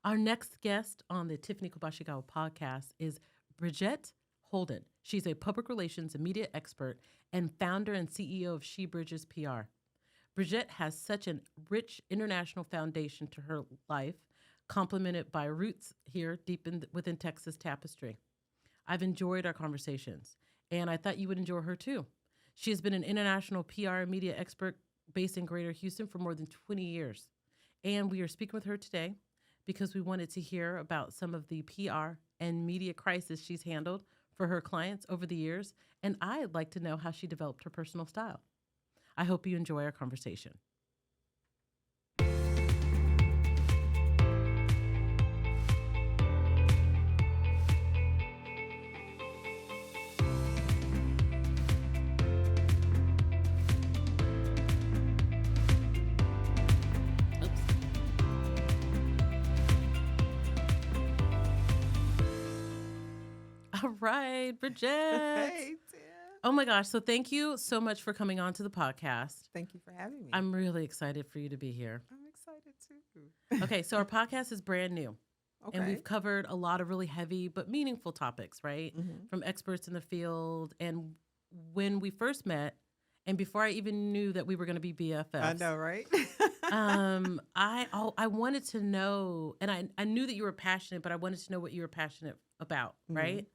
Our next guest on the Tiffany Kobashigawa podcast is Bridgett Holden. She's a public relations and media expert and founder and CEO of She Bridges PR. Bridgett has such a rich international foundation to her life, complemented by roots here deep within Texas tapestry. I've enjoyed our conversations, and I thought you would enjoy her too. She has been an international PR and media expert based in Greater Houston for more than 20 years. And we are speaking with her today because we wanted to hear about some of the PR and media crisis she's handled for her clients over the years. And I'd like to know how she developed her personal style. I hope you enjoy our conversation. All right, Bridgett. Hey, Tim. Oh my gosh. So thank you so much for coming on to the podcast. Thank you for having me. I'm really excited for you to be here. I'm excited too. Okay, so our podcast is brand new. Okay. And we've covered a lot of really heavy but meaningful topics, right? Mhm. From experts in the field. And when we first met, and before I even knew that we were going to be BFFs, I know, right? I wanted to know, and I knew that you were passionate, but I wanted to know what you were passionate about, right?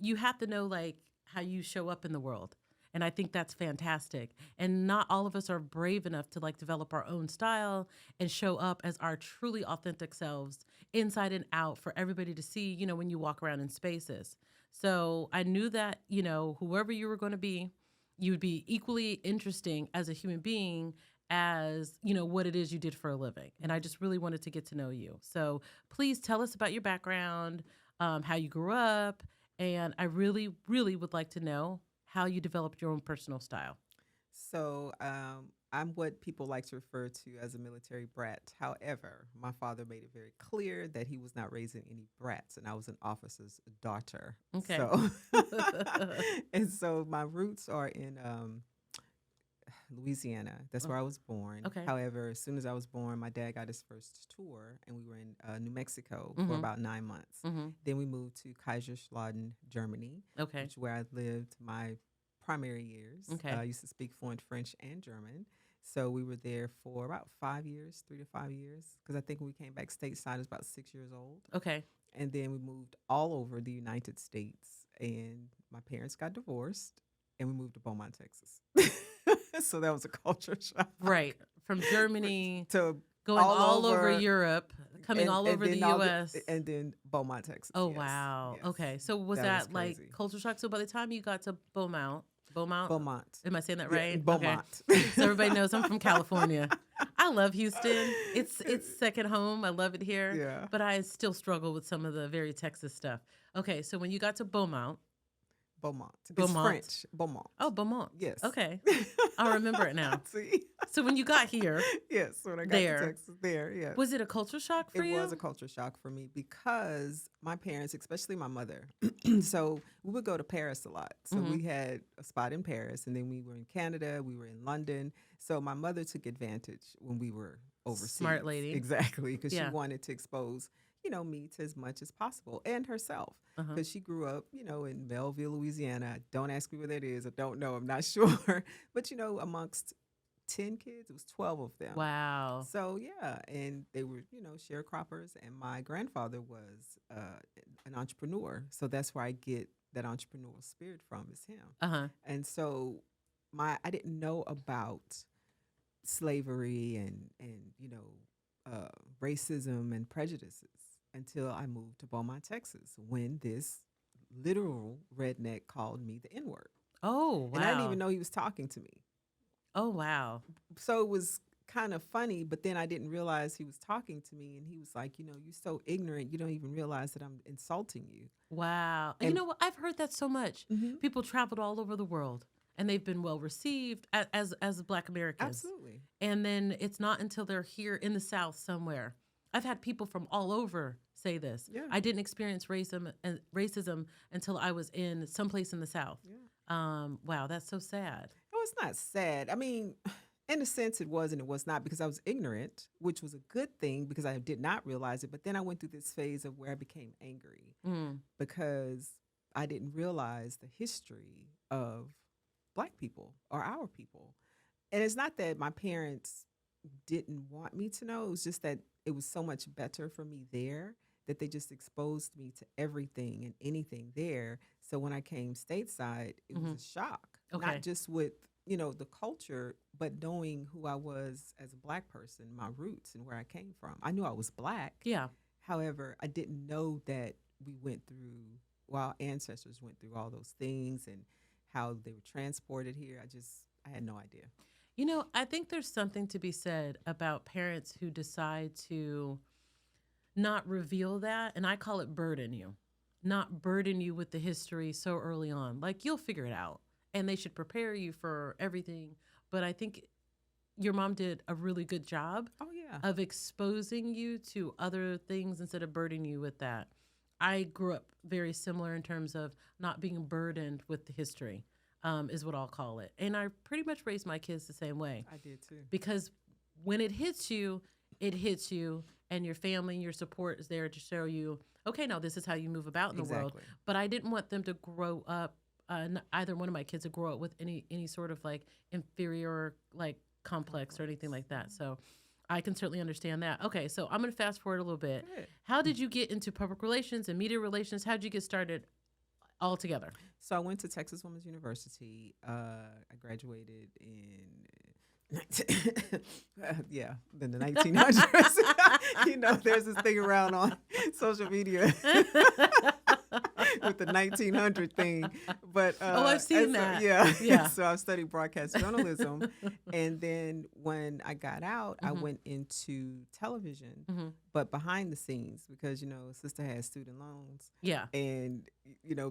You have to know like how you show up in the world. And I think that's fantastic. And not all of us are brave enough to like develop our own style and show up as our truly authentic selves inside and out for everybody to see, you know, when you walk around in spaces. So I knew that, you know, whoever you were going to be, you would be equally interesting as a human being as, you know, what it is you did for a living. And I just really wanted to get to know you. So please tell us about your background, how you grew up. And I really, really would like to know how you developed your own personal style. So I'm what people like to refer to as a military brat. However, my father made it very clear that he was not raising any brats, and I was an officer's daughter. Okay. So, and so my roots are in Louisiana. That's where I was born. Okay. However, as soon as I was born, my dad got his first tour, and we were in New Mexico for Mhm. about 9 months. Mm-hmm. Then we moved to Kaiserslautern, Germany, Okay. which is where I lived my primary years. Okay. I used to speak fluent French and German. So we were there for about 5 years, 3 to 5 years, because I think when we came back stateside, I was about 6 years old. Okay. And then we moved all over the United States, and my parents got divorced, and we moved to Beaumont, Texas. So that was a culture shock. Right. From Germany, To going all over over, Europe, coming all over the then all U.S. and then Beaumont, Texas. Oh, yes, wow. yes. Okay. So was That was that like crazy. culture shock? So by the time you got to Beaumont, Beaumont. am I saying that Yeah, right? Beaumont. Okay. So everybody knows I'm from California. I love Houston. It's second home. I love it here. Yeah. But I still struggle with some of the very Texas stuff. Okay. So when you got to Beaumont, Beaumont. It's Beaumont. French. Beaumont. oh, Beaumont. Yes. Okay. I remember it now. See? So when you got here, Yes, when I got There. to Texas, there, yes. was it a culture shock for It you? was a culture shock for me because my parents, especially my mother, so we would go to Paris a lot. So Mhm. we had a spot in Paris, and then we were in Canada, we were in London. So my mother took advantage when we were overseas. Smart lady. Exactly, because Yeah. she wanted to expose, you know, me to as much as possible, and herself, Uh-huh. because she grew up, you know, in Belleville, Louisiana. Don't ask me where that is. I don't know. I'm not sure. But, you know, amongst 10 kids, it was 12 of them. Wow. So yeah, and they were, you know, sharecroppers, and my grandfather was an entrepreneur, so that's where I get that entrepreneurial spirit from, is him. Uh-huh. And so I didn't know about slavery and you know racism and prejudices until I moved to Beaumont, Texas, when this literal redneck called me the N-word, Oh, wow. and I didn't even know he was talking to me. Oh, wow. So it was kind of funny, but then I didn't realize he was talking to me, and he was like, you know, you're so ignorant, you don't even realize that I'm insulting you. Wow. And you And- know what? I've heard that so much. Mhm. People traveled all over the world and they've been well received as Black Americans. Absolutely. And then it's not until they're here in the South somewhere. I've had people from all over say this. Yeah. I didn't experience racism until I was in someplace in the South. Yeah. Wow, that's so sad. No, it's not sad. I mean, In a sense, it was and it was not because I was ignorant, which was a good thing because I did not realize it. But then I went through this phase of where I became angry Mm. because I didn't realize the history of Black people or our people. And it's not that my parents didn't want me to know, it was just that it was so much better for me there that they just exposed me to everything and anything there. So when I came stateside, it was Hmm. a shock, Okay. not just with, the culture, but knowing who I was as a Black person, my roots and where I came from. I knew I was Black. Yeah. However, I didn't know that we went through, well, our ancestors went through all those things and how they were transported here. I had no idea. I think there's something to be said about parents who decide to not reveal that. And I call it burden you, not burden you with the history so early on. Like, you'll figure it out. And they should prepare you for everything. But I think your mom did a really good job Oh, yeah. of exposing you to other things instead of burdening you with that. I grew up very similar in terms of not being burdened with the history, is what I'll call it. And I pretty much raised my kids the same way I did too. because when it hits you, and your family and your support is there to show you, okay, now this is how you move about in the world. Exactly. But I didn't want them to grow up, either one of my kids to grow up with any sort of like inferior like complex or anything like that. So I can certainly understand that. Okay, so I'm going to fast forward a little bit. Good. How did you get into public relations and media relations? How did you get started all together? So I went to Texas Women's University. I graduated in, in the 1900s. There's this thing around on social media with the 1900 thing. But I've seen and so- that. Yeah, Yeah. So I studied broadcast journalism, and then when I got out, I Mhm. went into television, Hmm. but behind the scenes because sister has student loans. Yeah. And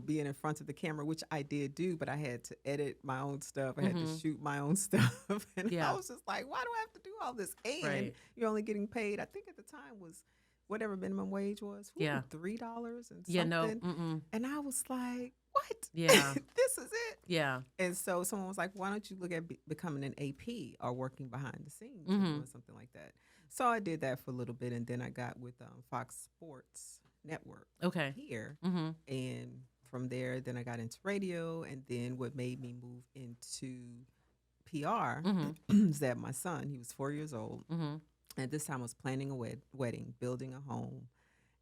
being in front of the camera, which I did do, but I had to edit my own stuff. I had to Mhm. shoot my own stuff, and Yeah. I was just like, why do I have to do all this? And Right. you're only getting paid, I think at the time was whatever minimum wage was. Yeah. $3 and something. Yeah. No. Mm-mm. And I was like, what? Yeah. This is it. Yeah. And so someone was like, why don't you look at becoming an AP or working behind the scenes or Mhm. doing something like that? So I did that for a little bit, and then I got with Fox Sports Network Okay. here. Mm-hmm. And from there, then I got into radio. And then what made me move into PR Mm-hmm. is that my son, he was 4 years old. Mm-hmm. At this time, I was planning a wedding, building a home,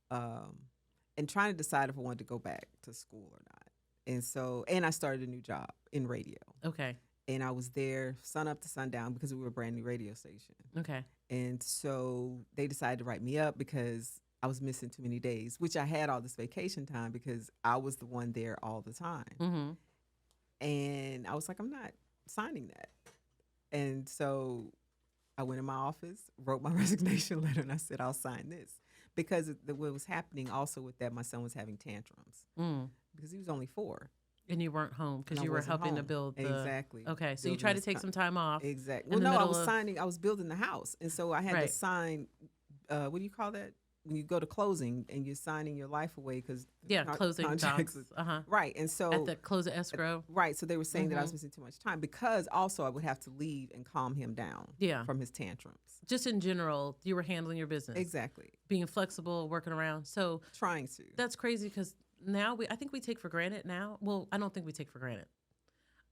and trying to decide if I wanted to go back to school or not. And I started a new job in radio. Okay. And I was there sun up to sundown because we were a brand new radio station. Okay. And so they decided to write me up because I was missing too many days, which I had all this vacation time because I was the one there all the time. Mm-hmm. And I was like, I'm not signing that. And so I went in my office, wrote my resignation letter, and I said, I'll sign this. Because what was happening also with that, my son was having tantrums Mm. because he was only 4. And you weren't home because and I you were wasn't helping to home. build the. Exactly. Okay. So you Building tried to this take some time off. Exactly. in Well, the no, I middle was of- I was building the house. And so I had Right. to sign, what do you call that? When you go to closing and you're signing your life away because Yeah. Closing contracts docs. is- Uh huh. right. And so At the close of escrow. right. So they were saying that I was Mhm. missing too much time because also I would have to leave and calm him down Yeah. from his tantrums. Just in general, you were handling your business. Exactly. Being flexible, working around. So Trying to. that's crazy because now I think we take for granted now. Well, I don't think we take for granted.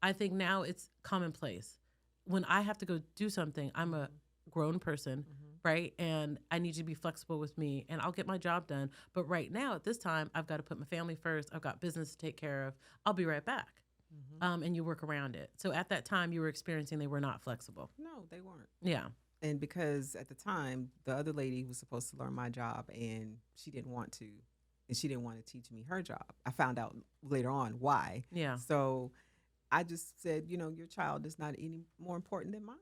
I think now it's commonplace. When I have to go do something, I'm a grown person, right? And I need you to be flexible with me and I'll get my job done. But right now at this time, I've got to put my family first. I've got business to take care of. I'll be right back. And you work around it. So at that time you were experiencing they were not flexible. No, they weren't. Yeah. And because at the time, the other lady was supposed to learn my job and she didn't want to. And she didn't want to teach me her job. I found out later on why. Yeah. So I just said, your child is not any more important than mine.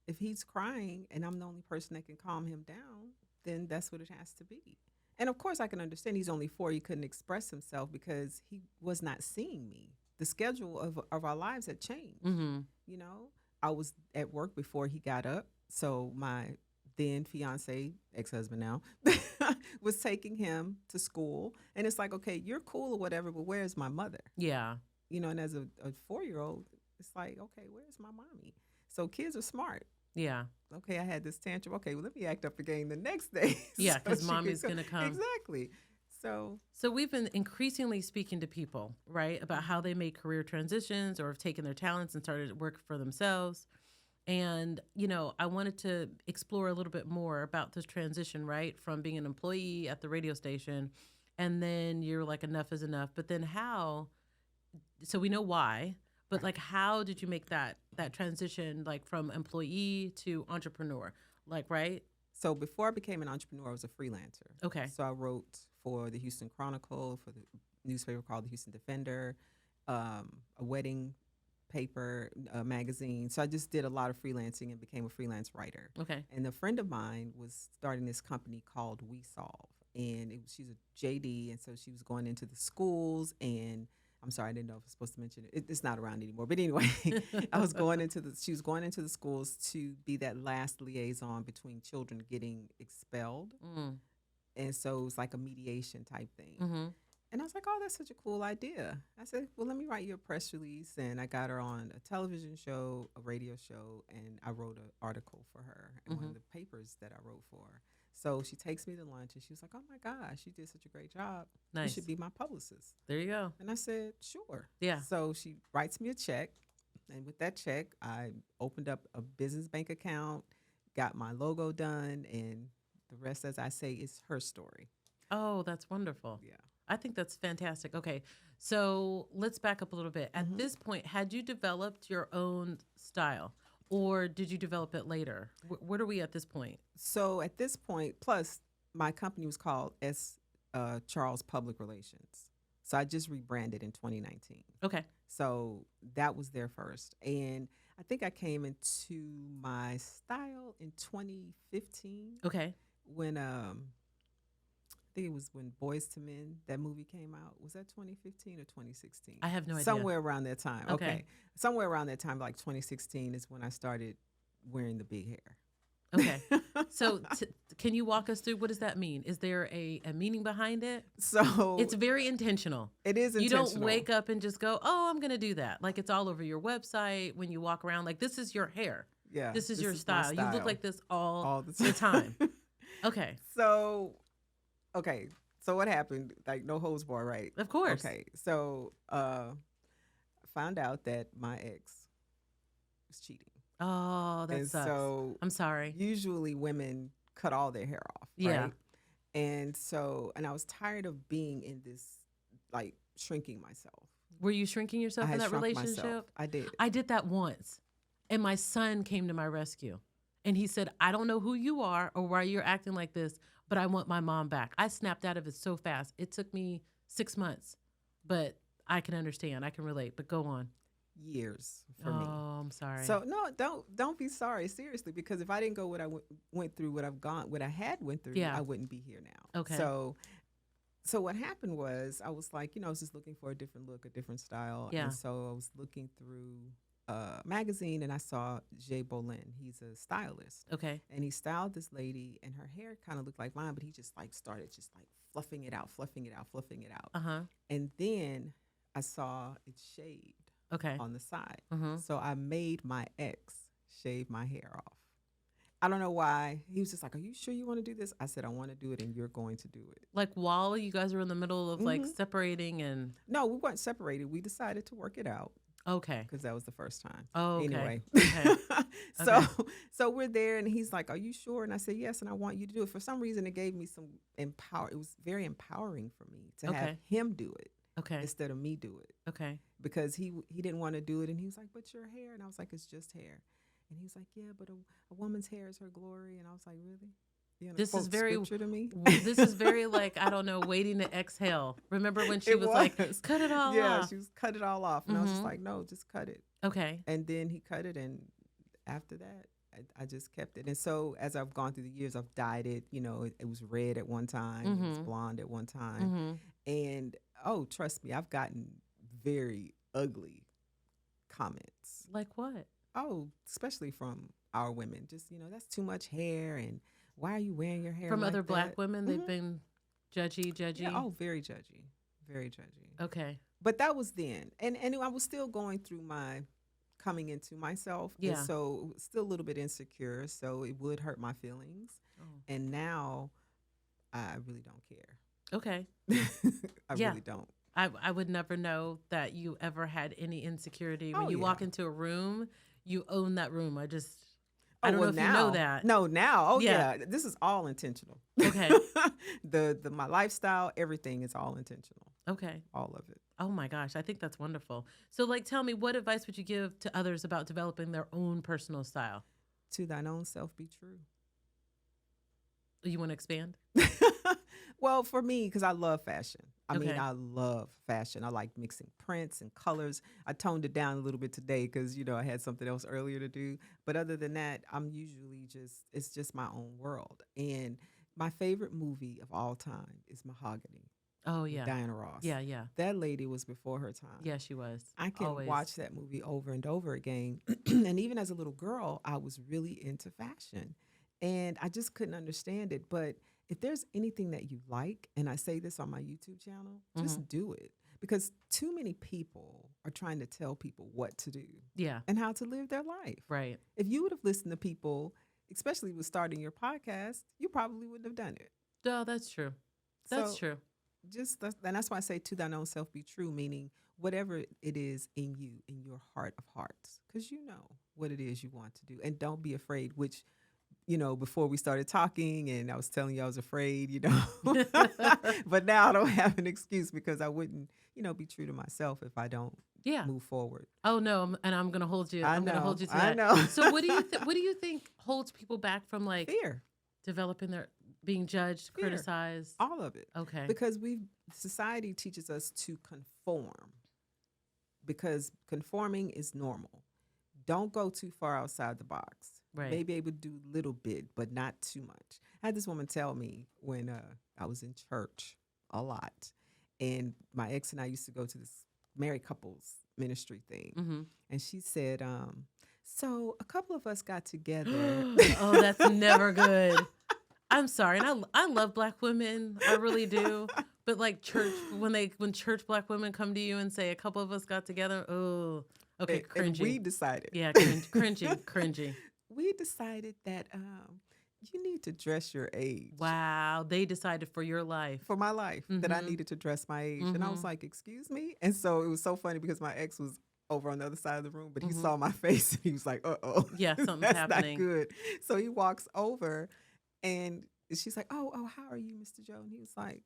If he's crying and I'm the only person that can calm him down, then that's what it has to be. And of course, I can understand he's only 4. He couldn't express himself because he was not seeing me. The schedule of our lives had changed. Mm-hmm. I was at work before he got up. So my then fiance, ex-husband now, was taking him to school. And it's like, okay, you're cool or whatever, but where's my mother? Yeah. And as a 4-year-old, it's like, okay, where's my mommy? So kids are smart. Yeah. Okay, I had this tantrum. Okay, well, let me act up again the next day. Yeah, so because she could mommy's going to come. Exactly. So, So we've been increasingly speaking to people, right, about how they make career transitions or have taken their talents and started work for themselves. And, I wanted to explore a little bit more about this transition, right, from being an employee at the radio station. And then you're like, enough is enough. But then how, so we know why, but right. like, how did you make that transition, like from employee to entrepreneur? Like, right? So before I became an entrepreneur, I was a freelancer. Okay. So I wrote for the Houston Chronicle, for the newspaper called the Houston Defender, a wedding paper, a magazine. So I just did a lot of freelancing and became a freelance writer. Okay. And a friend of mine was starting this company called We Solve. And she's a JD. And so she was going into the schools and I'm sorry, I didn't know if I was supposed to mention it. It's not around anymore. But anyway, she was going into the schools to be that last liaison between children getting expelled. Mm. And so it was like a mediation type thing. Mm-hmm. And I was like, oh, that's such a cool idea. I said, well, let me write you a press release. And I got her on a television show, a radio show, and I wrote an article for her in one of the papers that I wrote for her. So she takes me to lunch and she was like, oh my gosh, you did such a great job. Nice. You should be my publicist. There you go. And I said, sure. Yeah. So she writes me a check. And with that check, I opened up a business bank account, got my logo done, and the rest, as I say, is her story. Oh, that's wonderful. Yeah. I think that's fantastic. Okay. So let's back up a little bit. At this point, had you developed your own style or did you develop it later? What are we at this point? So at this point, plus my company was called Charles Public Relations. So I just rebranded in 2019. Okay. So that was there first. And I think I came into my style in 2015. Okay. When I think it was when Boys to Men, that movie came out. Was that 2015 or 2016? I have no idea. Somewhere around that time. Okay. Somewhere around that time, like 2016 is when I started wearing the big hair. Okay. So can you walk us through, what does that mean? Is there a meaning behind it? So it's very intentional. It is intentional. You don't wake up and just go, oh, I'm going to do that. Like it's all over your website when you walk around. Like this is your hair. Yeah. This is your style. You look like this all the time. Okay. So what happened? Like no holds barred, right? Of course. Okay. So I found out that my ex was cheating. Oh, that and sucks. So I'm sorry. Usually women cut all their hair off. Yeah. Right? And I was tired of being in this, like shrinking myself. Were you shrinking yourself in that relationship? Myself. I did. I did that once. And my son came to my rescue. And he said, I don't know who you are or why you're acting like this, but I want my mom back. I snapped out of it so fast. It took me 6 months, but I can understand. I can relate, but go on. Years for me. Oh, I'm sorry. So no, don't be sorry. Seriously, because if I didn't go what I went through, what I had went through, Yeah. I wouldn't be here now. Okay. So what happened was I was like, I was just looking for a different look, a different style. Yeah. And so I was looking through a magazine and I saw Jay Bolin. He's a stylist. Okay. And he styled this lady and her hair kind of looked like mine, but he just like started just like fluffing it out. Uh-huh. And then I saw it shaved. Okay. On the side. Mm-hmm. So I made my ex shave my hair off. I don't know why. He was just like, are you sure you want to do this? I said, I want to do it and you're going to do it. Like while you guys were in the middle of like separating and... No, we weren't separated. We decided to work it out. Okay. Because that was the first time. Oh, okay. Anyway. Okay. So we're there and he's like, are you sure? And I said, yes, and I want you to do it. For some reason, it gave me some it was very empowering for me to have him do it. Okay. Instead of me do it. Okay. Because he didn't want to do it. And he was like, but your hair. And I was like, it's just hair. And he was like, yeah, but a woman's hair is her glory. And I was like, really? You know, this is very scripture to me. This is very like, I don't know, waiting to exhale. Remember when she was like, cut it all off? Yeah, she was cut it all off. And I was just like, no, just cut it. Okay. And then he cut it. And after that, I just kept it. And so as I've gone through the years, I've dyed it. It was red at one time. It was blonde at one time. And trust me, I've gotten very ugly comments. Like what? Oh, especially from our women. Just, that's too much hair. And why are you wearing your hair from like other that? Black women? They've been judgy. Yeah, very judgy. Very judgy. Okay. But that was then. And I was still going through my coming into myself. And Yeah. so still a little bit insecure. So it would hurt my feelings. Oh. And now I really don't care. Okay. I Yeah. really don't. I would never know that you ever had any insecurity. When Oh, you yeah. walk into a room, you own that room. I Oh, don't well, know if you know now. that. No, now. Oh, Yeah. yeah. This is all intentional. Okay. The my lifestyle, everything is all intentional. Okay. All of it. Oh my gosh, I think that's wonderful. So, like, tell me, what advice would you give to others about developing their own personal style? To thine own self be true. You want to expand? Well, for me, because I love fashion. I mean, Okay. I love fashion. I like mixing prints and colors. I toned it down a little bit today because, I had something else earlier to do. But other than that, I'm usually it's just my own world. And my favorite movie of all time is Mahogany Oh with yeah, Diana Ross. yeah, yeah, That lady was before her time. yeah. She was I can always. watch that movie over and over again. And even as a little girl, I was really into fashion. And I just couldn't understand it. But if there's anything that you like, and I say this on my YouTube channel, Hmm. just do it. Because too many people are trying to tell people what to do Yeah, and how to live their life. right. If you would have listened to people, especially with starting your podcast, you probably wouldn't have done it. No, that's true. That's So true. and that's why I say to thine own self be true, meaning whatever it is in you, in your heart of hearts, because you know what it is you want to do. And don't be afraid, which, before we started talking and I was telling you I was afraid, but now I don't have an excuse because I wouldn't, be true to myself if I don't Yeah. move forward. Oh no, and I'm gonna hold you. I I'm gonna know. hold you to I that. know. So what do you think holds people back from like Fear, developing their being judged, Fear. criticized? all of it. Okay. Because society teaches us to conform because conforming is normal. Don't go too far outside the box. Right. Maybe able to do a little bit, but not too much. I had this woman tell me when I was in church a lot, and my ex and I used to go to this married couples ministry thing, Mm-hmm. and she said, "So a couple of us got together." Oh, that's never good. I'm sorry, and I love Black women, I really do. But like church, when church Black women come to you and say a couple of us got together, oh, okay, And we cringy. decided. Yeah, cringy, cringy. We decided that you need to dress your age. Wow, they decided for your life. For my life, that I Mhm. needed to dress my age. And I was Mhm. like, excuse me? And so it was so funny because my ex was over on the other side of the room, but he Mhm. saw my face and he was like, uh-oh. Yeah, something's That's happening. not good. So he walks over and she's like, oh, how are you, Mr. Joe? And he was like,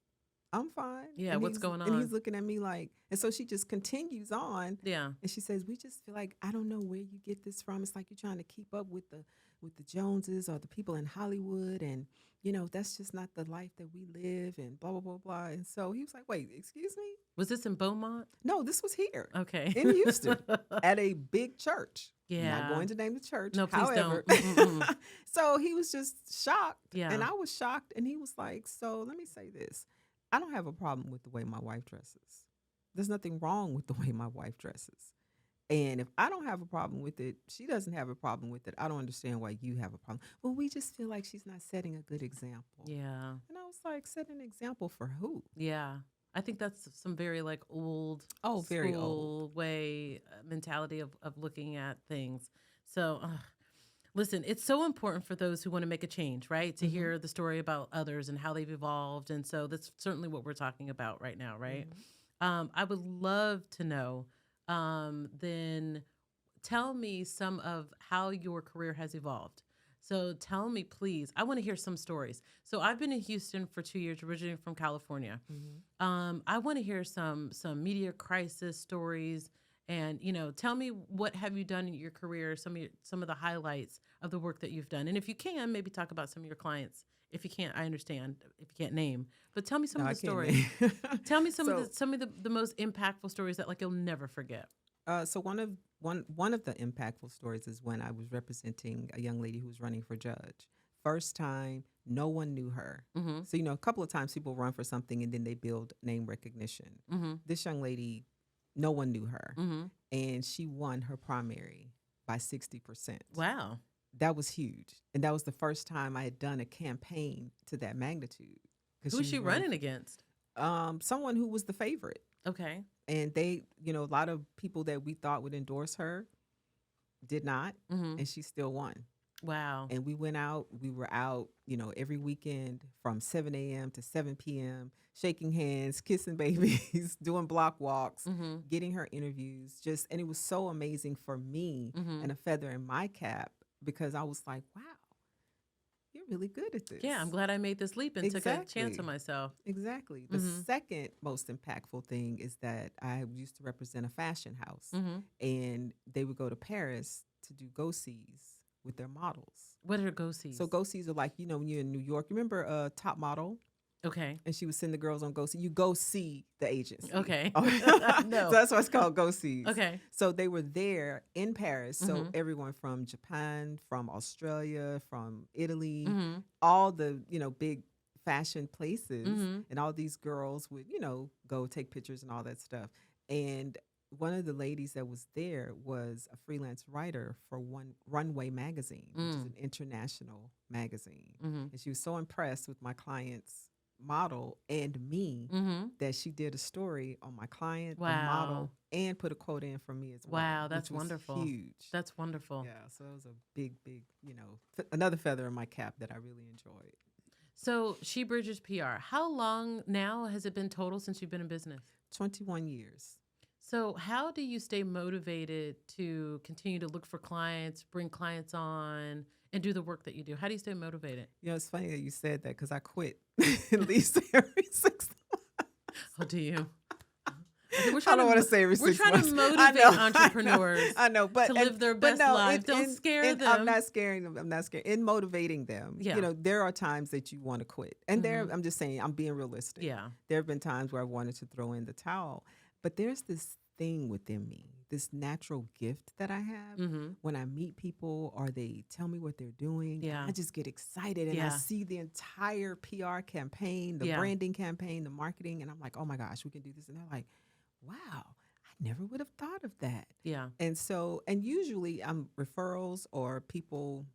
I'm fine. Yeah, And what's going And he's on? looking at me like, and so she just continues on. Yeah. And she says, we just feel like, I don't know where you get this from. It's like you're trying to keep up with the Joneses or the people in Hollywood. And, that's just not the life that we live and blah, blah, blah, blah. And so he was like, wait, excuse me? Was this in Beaumont? No, this was here Okay. in Houston at a big church. I'm Yeah. not going to name the church. No, please However, don't. Mm-mm. so he was just shocked. Yeah. And I was shocked. And he was like, so let me say this. I don't have a problem with the way my wife dresses. There's nothing wrong with the way my wife dresses. And if I don't have a problem with it, she doesn't have a problem with it. I don't understand why you have a problem. Well, we just feel like she's not setting a good example. Yeah. And I was like, set an example for who? Yeah. I think that's some very like old, Very school way mentality of looking at things. So, listen, it's so important for those who want to make a change, right? To Mhm. hear the story about others and how they've evolved. And so that's certainly what we're talking about right now, right? I would love to know, then tell me some of how your career has evolved. So tell me, please. I want to hear some stories. So I've been in Houston for 2 years, originally from California. I want to hear some media crisis stories, and tell me what have you done in your career. Some of the highlights of the work that you've done, and if you can, maybe talk about some of your clients. If you can't, I understand. If you can't name, but tell me some No, of I the can't stories. name. Tell me some So- of the most impactful stories that like you'll never forget. So one of the impactful stories is when I was representing a young lady who was running for judge. First time, no one knew her. Mm-hmm. So a couple of times people run for something and then they build name recognition. Mm-hmm. This young lady, no one knew her, Mm-hmm. and she won her primary by 60%. Wow. That was huge, and that was the first time I had done a campaign to that magnitude. Who is she running against? Someone who was the favorite. Okay. And they, a lot of people that we thought would endorse her did not, Mm-hmm. and she still won. Wow. And we went out. We were out, every weekend from 7 a.m. to 7 p.m., shaking hands, kissing babies, doing block walks, Mm-hmm. getting her interviews. And it was so amazing for me Mm-hmm. and a feather in my cap because I was like, wow, you're really good at this. Yeah, I'm glad I made this leap and took a chance on Exactly. myself. Exactly. The Mm-hmm. second most impactful thing is that I used to represent a fashion house, Mm-hmm. and they would go to Paris to do go-sees with their models. What are go-sees? So go-sees are like, when you're in New York, you remember Top Model? Okay. And she would send the girls on go-see. You go see the agency. Okay. So No. that's why it's called go-sees. Okay. So they were there in Paris. So Mm-hmm. everyone from Japan, from Australia, from Italy, Mm-hmm. all the, big fashion places, Mm-hmm. and all these girls would, go take pictures and all that stuff. And one of the ladies that was there was a freelance writer for One Runway magazine, which is an international magazine. Mm-hmm. And she was so impressed with my client's model and me Mm-hmm. that she did a story on my client, the Wow. model, and put a quote in for me as well. Wow, that's which was wonderful. huge. That's wonderful. Yeah, so it was a big, another feather in my cap that I really enjoyed. So She Bridges PR. How long now has it been total since you've been in business? 21 years. So how do you stay motivated to continue to look for clients, bring clients on, and do the work that you do? How do you stay motivated? It's funny that you said that because I quit at least every 6 months. Oh, do you? Okay, I don't want to say every 6 months. We're trying to motivate entrepreneurs I know, but to live their best lives. Don't scare them. I'm not scaring them. I'm not scared. In motivating them, Yeah. there are times that you want to quit. And Mhm. I'm just saying, I'm being realistic. Yeah. There have been times where I wanted to throw in the towel. But there's this thing within me, this natural gift that I have. Mm-hmm. When I meet people or they tell me what they're doing, Yeah. I just get excited and I Yeah. see the entire PR campaign, the Yeah. branding campaign, the marketing, and I'm like, oh my gosh, we can do this. And they're like, wow, I never would have thought of that. Yeah. And usually I'm referrals or people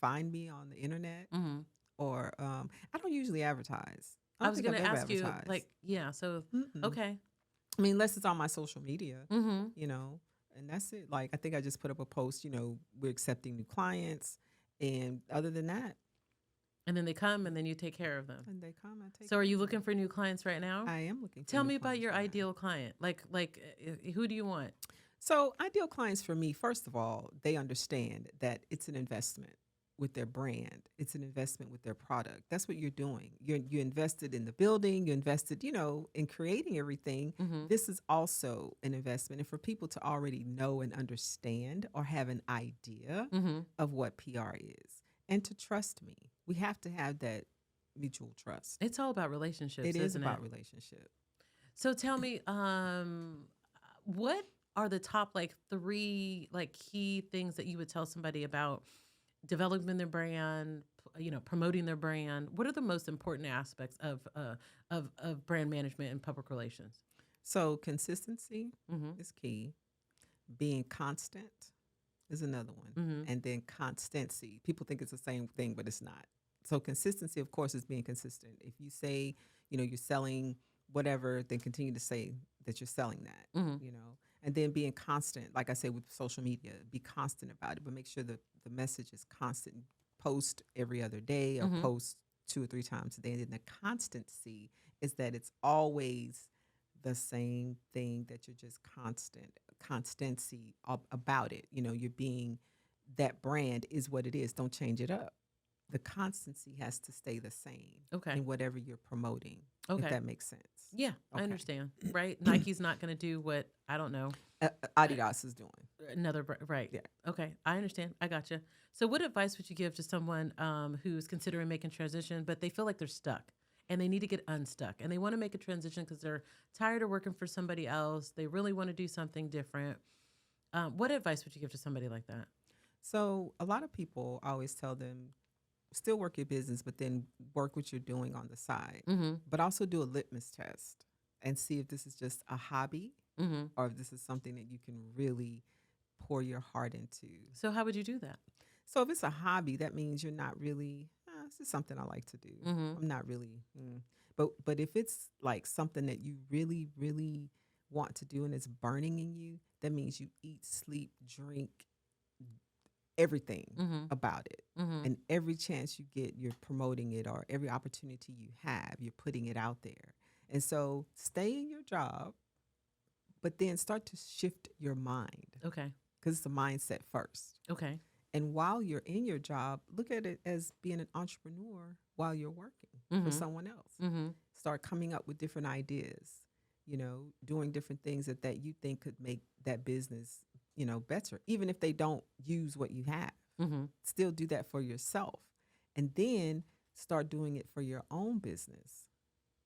find me on the internet Mm-hmm. or I don't usually advertise. I was think going to I've ever ask you, advertised. so, Mm-mm. okay. I mean, unless it's on my social media, Mm-hmm. And that's it. Like, I think I just put up a post, we're accepting new clients. And other than that, And then they come and then you take care of them. and they come, I take So are you care of looking them. for new clients right now? I am looking for Tell new me about clients your right now. ideal client. Who do you want? So, ideal clients for me, first of all, they understand that it's an investment with their brand. It's an investment with their product. That's what you're doing. You invested in the building. You invested, in creating everything. Mm-hmm. This is also an investment, and for people to already know and understand or have an idea Mm-hmm. of what PR is, and to trust me. We have to have that mutual trust. It's all about relationships, It is isn't about it? relationship. So tell me, what are the top 3 key things that you would tell somebody about developing their brand, promoting their brand? What are the most important aspects of brand management and public relations? So consistency Mm-hmm. is key. Being constant is another one. Mm-hmm. And then constancy. People think it's the same thing, but it's not. So consistency, of course, is being consistent. If you say, you're selling whatever, then continue to say that you're selling that, Mm-hmm. And then being constant, like I say with social media, be constant about it, but make sure that the message is constant. Post every other day or Mm-hmm. post 2 or 3 times a day. And then the constancy is that it's always the same thing, that you're just constancy about it. You're being, that brand is what it is. Don't change it up. The constancy has to stay the same Okay. in whatever you're promoting, Okay. if that makes sense. Yeah, I Okay. understand. Right? Nike's not going to do what, I don't know, Adidas is doing. another right. Yeah. Okay, I understand. I gotcha. So what advice would you give to someone who's considering making transition, but they feel like they're stuck and they need to get unstuck and they want to make a transition because they're tired of working for somebody else? They really want to do something different. What advice would you give to somebody like that? So a lot of people, I always tell them, still work your business, but then work what you're doing on the side. Mm-hmm. But also do a litmus test and see if this is just a hobby Mm-hmm. or if this is something that you can really pour your heart into. So how would you do that? So if it's a hobby, that means you're not really, this is something I like to do. Mm-hmm. I'm not really, but if it's like something that you really, really want to do and it's burning in you, that means you eat, sleep, drink, everything Mm-hmm. about it. Mm-hmm. And every chance you get, you're promoting it, or every opportunity you have, you're putting it out there. And so stay in your job, but then start to shift your mind, Okay. because it's a mindset first. Okay. And while you're in your job, look at it as being an entrepreneur while you're working for Mm-hmm. someone else. Mm-hmm. Start coming up with different ideas, doing different things that you think could make that business, better. Even if they don't use what you have, Mm-hmm. still do that for yourself. And then start doing it for your own business.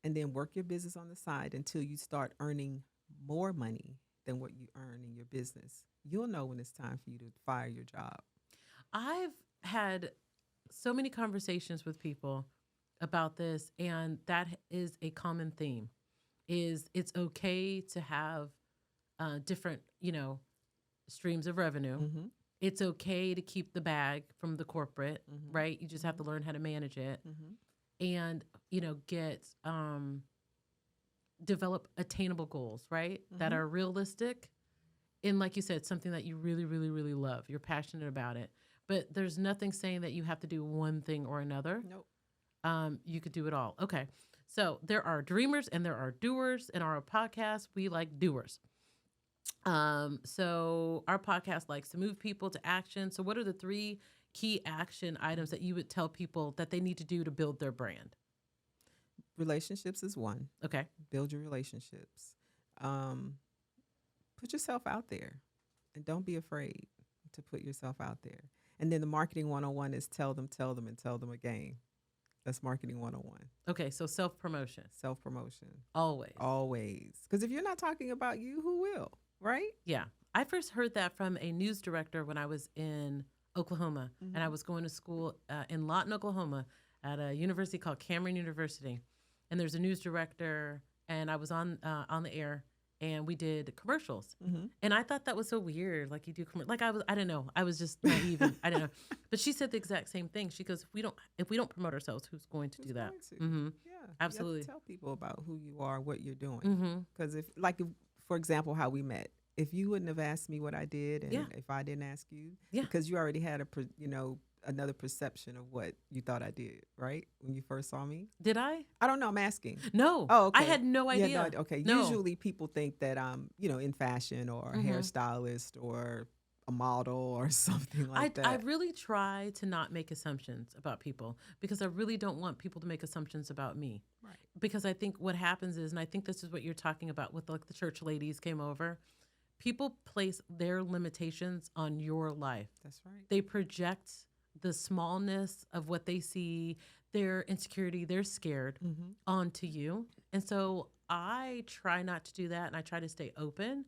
And then work your business on the side until you start earning more money than what you earn in your business. You'll know when it's time for you to fire your job. I've had so many conversations with people about this, and that is a common theme. Is it's okay to have different, streams of revenue. Mm-hmm. It's okay to keep the bag from the corporate, Mm-hmm. right? You just have to learn how to manage it Mm-hmm. and, get develop attainable goals, right? That Mm-hmm. are realistic. And like you said, something that you really, really, really love. You're passionate about it. But there's nothing saying that you have to do one thing or another. Nope. You could do it all. Okay. So there are dreamers and there are doers. In our podcast, we like doers. So our podcast likes to move people to action. So what are the 3 key action items that you would tell people that they need to do to build their brand? Relationships is one. Okay. Build your relationships. Um, Put yourself out there, and don't be afraid to put yourself out there. And then the marketing 101 is tell them, and tell them again. That's marketing 101. Okay. So self-promotion. Self-promotion. Always. Always. Because if you're not talking about you, who will? Right? Yeah. I first heard that from a news director when I was in Oklahoma, Mm-hmm. and I was going to school in Lawton, Oklahoma, at a university called Cameron University. And there's a news director, and I was on the air, and we did commercials. Mm-hmm. And I thought that was so weird. Like you do I don't know. I was just naive. And I don't know. But she said the exact same thing. She goes, if we don't promote ourselves, who's going to do that? Mm-hmm. Yeah. Absolutely. You have to tell people about who you are, what you're doing. Mm-hmm. Because if, for example, how we met, if you wouldn't have asked me what I did, and Yeah. if I didn't ask you, Yeah. because you already had another perception of what you thought I did, right? When you first saw me. Did I? I don't know. I'm asking. No. Oh, okay. I had no idea. Yeah, no, okay. No. Usually people think that I'm, in fashion or a Mhm. hairstylist or a model or something like that. I really try to not make assumptions about people because I really don't want people to make assumptions about me. Right. Because I think what happens is, and I think this is what you're talking about with like the church ladies came over, people place their limitations on your life. That's right. They project the smallness of what they see, their insecurity, they're scared Mm-hmm. onto you. And so I try not to do that, and I try to stay open.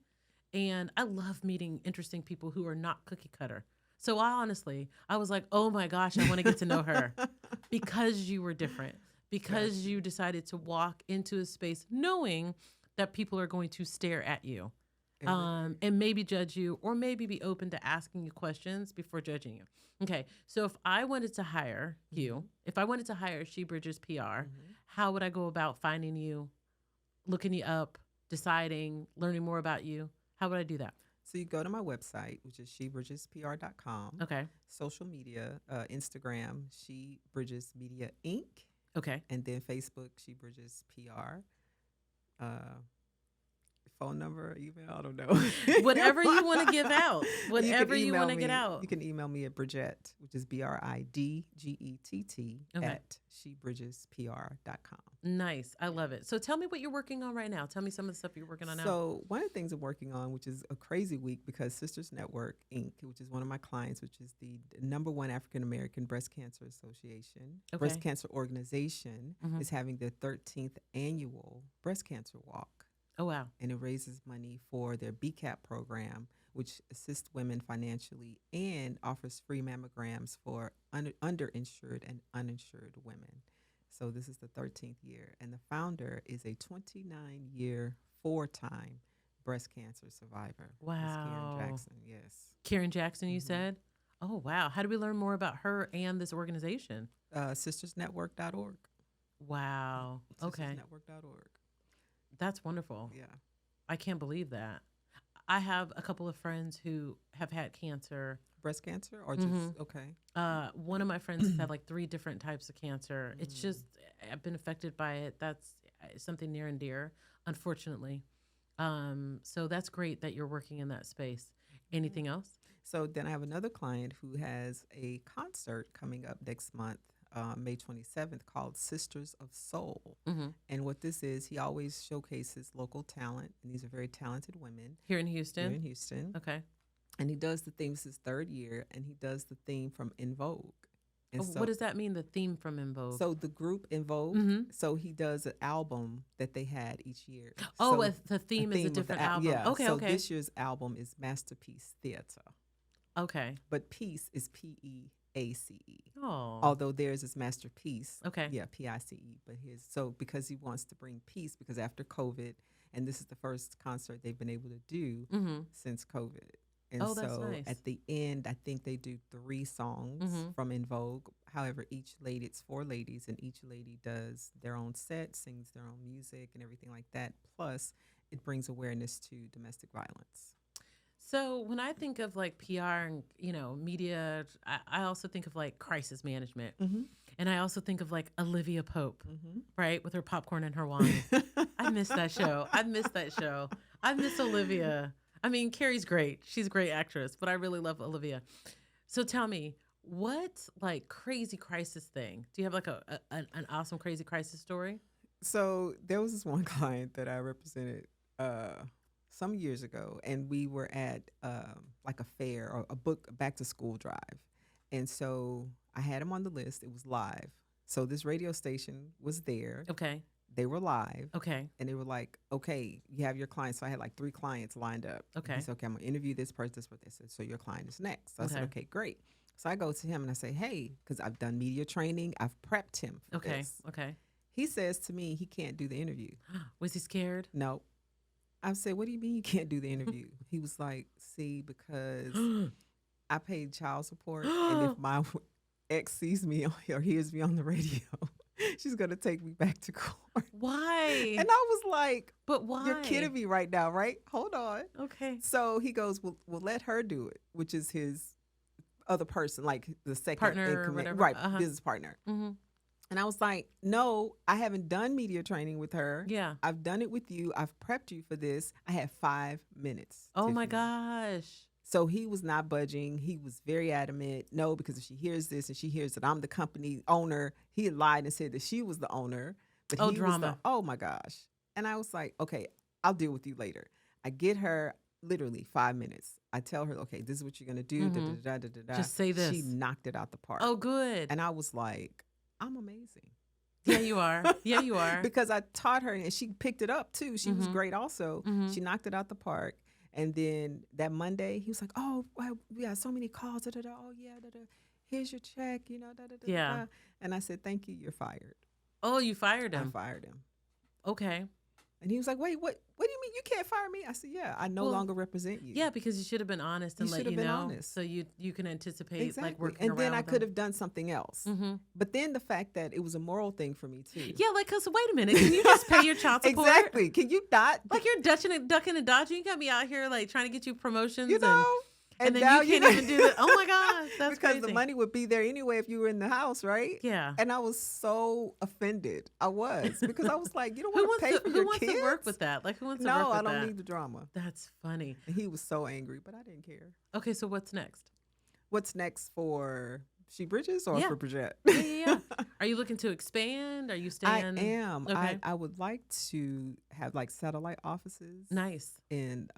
And I love meeting interesting people who are not cookie cutter. So I was like, oh my gosh, I want to get to know her because you were different, because you decided to walk into a space knowing that people are going to stare at you. And maybe judge you, or maybe be open to asking you questions before judging you. Okay, so if I wanted to hire you, if I wanted to hire She Bridges PR, Mm-hmm. how would I go about finding you, looking you up, deciding, learning more about you? How would I do that? So you go to my website, which is shebridgespr.com. Okay, Social media, Instagram, She Bridges Media Inc. okay. And then Facebook, She Bridges PR. Phone number, email, I don't know. Whatever you want to give out, whatever you want to get You out. can email me at Bridgett, which is BRIDGETT Okay. at shebridgespr.com. Nice, I love it. So tell me what you're working on right now. Tell me some of the stuff you're working on now. So one of the things I'm working on, which is a crazy week because Sisters Network, Inc., which is one of my clients, which is the #1 African-American Breast Cancer Association, Okay. breast cancer organization, Mhm. is having their 13th annual breast cancer walk. Oh, wow. And it raises money for their BCAP program, which assists women financially and offers free mammograms for underinsured and uninsured women. So this is the 13th year. And the founder is a 29-year, 4-time breast cancer survivor. Miss Wow. Karen Jackson, yes. Karen Jackson, you Mhm. said? Oh, wow. How do we learn more about her and this organization? Sistersnetwork.org. Wow. Okay. Sistersnetwork.org. That's wonderful. Yeah. I can't believe that. I have a couple of friends who have had cancer. Breast cancer or just okay. One of my friends has had like 3 different types of cancer. It's just I've been affected by it. That's something near and dear, unfortunately. So that's great that you're working in that space. Anything else? So then I have another client who has a concert coming up next month, May 27th, called Sisters of Soul. Mm-hmm. And what this is, he always showcases local talent, and these are very talented women Here in Houston? here in Houston. Okay. And he does the theme, this is his 3rd year, and he does the theme from In Vogue. And Oh, what does that mean, the theme from In Vogue? So the group In Vogue, so he does an album that they had each year. Oh, So the theme is a of the different album. Yeah. Okay, so okay. this year's album is Masterpiece Theater. Okay. But peace is Peace. Oh. Although theirs is Masterpiece. Okay. Yeah, Pice. But his, so because he wants to bring peace, because after COVID, and this is the first concert they've been able to do since COVID. And Oh, that's so nice. at the end, I think they do 3 songs from In Vogue. However, each lady, it's 4 ladies, and each lady does their own set, sings their own music and everything like that. Plus, it brings awareness to domestic violence. So when I think of like PR and, media, I also think of like crisis management. And I also think of like Olivia Pope, right? With her popcorn and her wine. I miss that show. I miss Olivia. I mean, Carrie's great. She's a great actress, but I really love Olivia. So tell me, what like crazy crisis thing? Do you have like an awesome crazy crisis story? So there was this one client that I represented some years ago, and we were at like a fair or a book back to school drive. And so I had him on the list. It was live. So this radio station was there. Okay. They were live. Okay. And they were like, okay, you have your clients. So I had like 3 clients lined up. Okay. He said, okay, I'm going to interview this person, this person. They said, so your client is next. So I said, Okay. okay, great. So I go to him and I say, hey, because I've done media training. I've prepped him for Okay. this. Okay. He says to me, he can't do the interview. Was he scared? No. I said, what do you mean you can't do the interview? He was like, see, because I paid child support. And if my ex sees me or hears me on the radio, she's going to take me back to court. Why? And I was like, But why? you're kidding me right now, right? Hold on. Okay. So he goes, well, we'll let her do it, which is his other person, like the second Partner in or command, whatever. right, business partner. Mm-hmm. And I was like, no, I haven't done media training with her. Yeah. I've done it with you. I've prepped you for this. I had 5 minutes. Oh my Tiffany. gosh. So he was not budging. He was very adamant. No, because if she hears this and she hears that I'm the company owner, he had lied and said that she was the owner. But Oh, he drama. Was oh my gosh. And I was like, okay, I'll deal with you later. I get her literally 5 minutes. I tell her, okay, this is what you're going to do. Just say this. She knocked it out the park. Oh, good. And I was like, I'm amazing. Yeah, you are. Yeah, you are. Because I taught her and she picked it up too. She was great also. She knocked it out the park. And then that Monday, he was like, oh, well, we got so many calls. Oh, yeah. Here's your check, Yeah. And I said, thank you. You're fired. Oh, you fired I him. fired him. Okay. And he was like, wait, what do you mean you can't fire me? I said, yeah, I no longer represent you. Yeah, because you should have been honest and You let should have you been know. honest. So you can anticipate Exactly. like working and around then I them. could have done something else. Mm-hmm. But then the fact that it was a moral thing for me too. Yeah, like, cause wait a minute, can you just pay your child support? Exactly. Can you not? Like you're ducking and dodging. You got me out here like trying to get you promotions, and then now you can't even do that. Oh my gosh, that's because crazy. the money would be there anyway if you were in the house, right? Yeah. And I was so offended. I was because I was like, you don't Who want to wants pay for who your wants kids? to work with that? Like who wants to No, work with I don't that? need the drama. That's funny. And he was so angry, but I didn't care. Okay, so what's next? What's next for She Bridges or Yeah. for Bridgett? Yeah. Are you looking to expand? Are you staying? I am. Okay. I would like to have like satellite offices Nice. in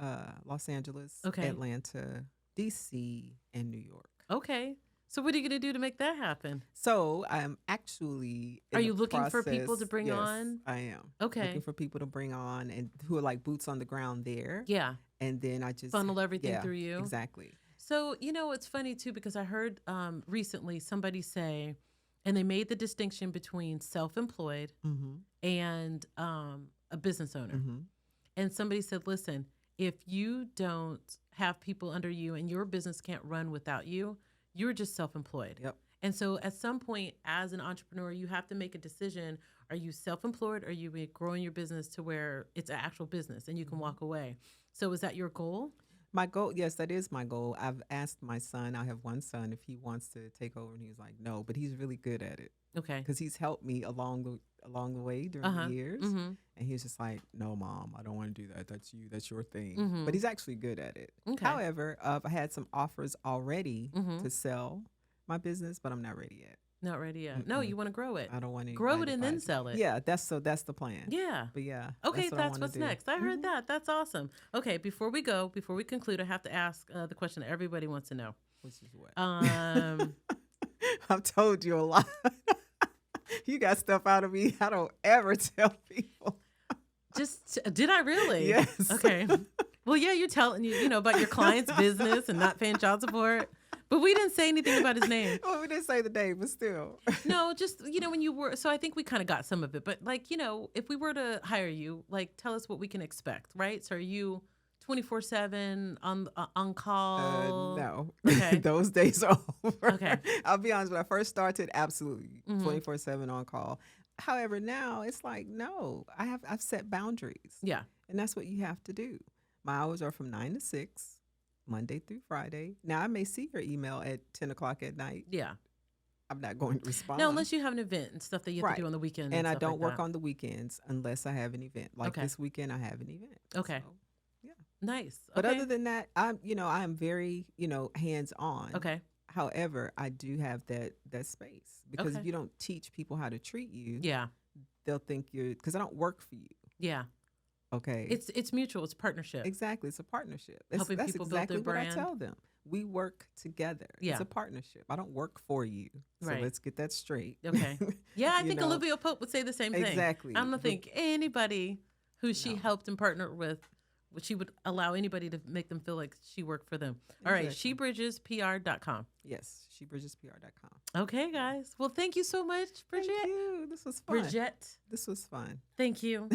Los Angeles, Okay. Atlanta, DC, and New York. Okay. So what are you going to do to make that happen? So I'm actually. Are in you the looking for people to process- bring yes, on? I am. Okay. Looking for people to bring on and who are like boots on the ground there. Yeah. And then I just Funnel everything yeah, through you. Exactly. So, it's funny too, because I heard recently somebody say, and they made the distinction between self-employed Mm-hmm. and a business owner. Mm-hmm. And somebody said, listen, if you don't have people under you and your business can't run without you, you're just self-employed. Yep. And so at some point as an entrepreneur, you have to make a decision. Are you self-employed or are you growing your business to where it's an actual business and you can walk away? So is that your goal? My goal, yes, that is my goal. I've asked my son, I have one son, if he wants to take over, and he was like, no, but he's really good at it Okay. because he's helped me along the way Uh during the huh. years. Mm-hmm. And he's just like, no, mom, I don't want to do that. That's you. That's your thing. Mm-hmm. But he's actually good at it. Okay. However, I had some offers already Mm-hmm. to sell my business, but I'm not ready yet. Not ready yet. No, Mm-mm. you want to grow it. I don't want Grow anybody it to and buy then it. sell it. Yeah, that's the plan. Yeah. But yeah, Okay, what I that's want what's to do. next. I heard Mhm. that. That's awesome. Okay, before we conclude, I have to ask the question that everybody wants to know. Which is what? Um, I've told you a lot. You got stuff out of me I don't ever tell people. did I really? Yes. Okay. Well, yeah, you're telling you know about your client's business and not paying child support, but we didn't say anything about his name. Well, we didn't say the name, but still. No, just when you were. So I think we kind of got some of it, but like if we were to hire you, like tell us what we can expect, right? So are you 24/7 on call? No. Okay. Those days are over. Okay. I'll be honest. When I first started, absolutely Mhm. 24/7 on call. However, now it's like no. I've set boundaries, Yeah. and that's what you have to do. My hours are from 9 to 6, Monday through Friday. Now I may see your email at 10 o'clock at night. Yeah. I'm not going to respond. No, unless you have an event and stuff that you have Right. to do on the weekend. And I stuff don't like work that. on the weekends unless I have an event. Like Okay. this weekend, I have an event. Okay. So, yeah. Nice. But Okay. other than that, I am very, hands on. Okay. However, I do have that space because if Okay. you don't teach people how to treat you, Yeah. they'll think because I don't work for you. Yeah. Okay. It's mutual. It's partnership. Exactly. It's a partnership. Helping That's people build exactly their what I brand. tell them. We work together. Yeah. It's a partnership. I don't work for you. So Right. let's get that straight. Okay. Yeah, I You think know? Olivia Pope would say the same thing. Exactly. I don't But- think anybody who she No. helped and partnered with, she would allow anybody to make them feel like she worked for them. All right, Exactly. shebridgespr.com. Yes, shebridgespr.com. Okay, guys. Well, thank you so much, Bridgett. Thank you. This was fun. Bridgett, This was fun. thank you.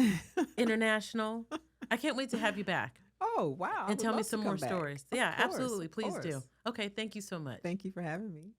International. I can't wait to have you back Oh, wow. I and would tell me love to some come more back. stories. Of Yeah, course, absolutely. of Please do. course. Okay, thank you so much. Thank you for having me.